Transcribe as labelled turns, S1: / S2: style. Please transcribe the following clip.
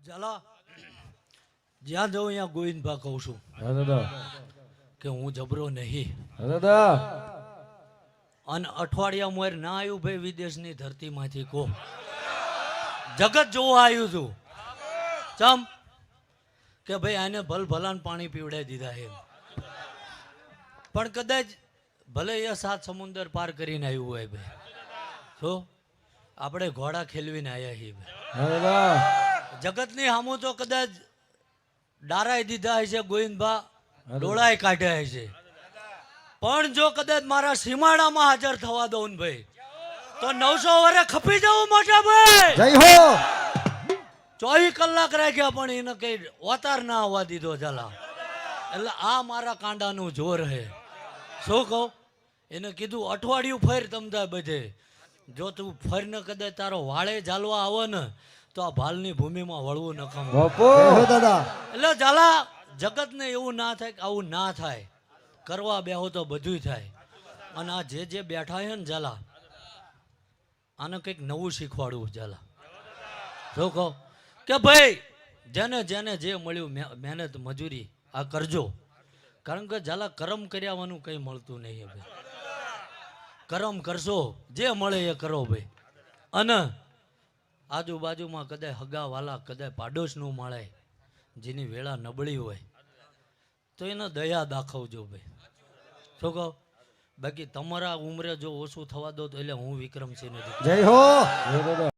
S1: ઝાલા જ્યાં જાઉં ત્યાં ગોવિંદભા કહું છું કે હું જબરો નહીં અને અઠવાડિયા મોર ના આવ્યું ભાઈ વિદેશની ધરતીમાંથી કો જગત જોવા આવ્યું છું ચમ કે ભાઈ આને ભલ ભલાન પાણી પીવડાવી દીધા એમ પણ કદાચ ભલે એ 7 સમુદ્ર પાર કરીને આવ્યું હોય ભાઈ તો આપણે ઘોડા ખેલવીને આવ્યા છીએ જગતની સામું તો કદાચ ડારાઈ દીધા હશે ગોવિંદભા ડોળાઈ કાઢ્યા હશે પણ જો કદાચ મારા સીમાડામાં હાજર થવા દઉં ને ભાઈ તો 900 વર્ષ ખપી જવું મોટા ભાઈ
S2: જય હો
S1: 24 કલાક રાખ્યા પણ એને કઈ ઓતાર ના આવવા દીધો ઝાલા એટલે આ મારા કાંડાનું જોર હે શું કહું એને કીધું અઠવાડિયું ફેર તમતા બધે જો તું ફર ને કદાચ તારો વાળે ઝાલવા આવો ને તો આ ભાલની ભૂમિમાં વળવું નકામ
S2: દાદા
S1: એટલે ઝાલા જગતને એવું ના થાય કે આવું ના થાય કરવા બેહો તો બધું થાય અને આ જે બેઠા છે ને ઝાલા આને કંઈક નવું શીખવાડવું ઝાલા શું કહો કે ભાઈ જેને જેને જે મળ્યું મહેનત મજૂરી આ કરજો કારણ કે ઝાલા કરમ કર્યાવાનું કંઈ મળતું નહીં ભાઈ કરમ કરશો જે મળે એ કરો ભાઈ અને આજુબાજુમાં કદાચ હગા વાલા કદાચ પાડોશનું મળે જેની વેળા નબળી હોય તો એને દયા દાખવજો ભાઈ શું કહો બાકી તમારા ઉંમરે જો ઓછું થવા દો તો એટલે હું વિક્રમસિંહ નથી
S2: જય હો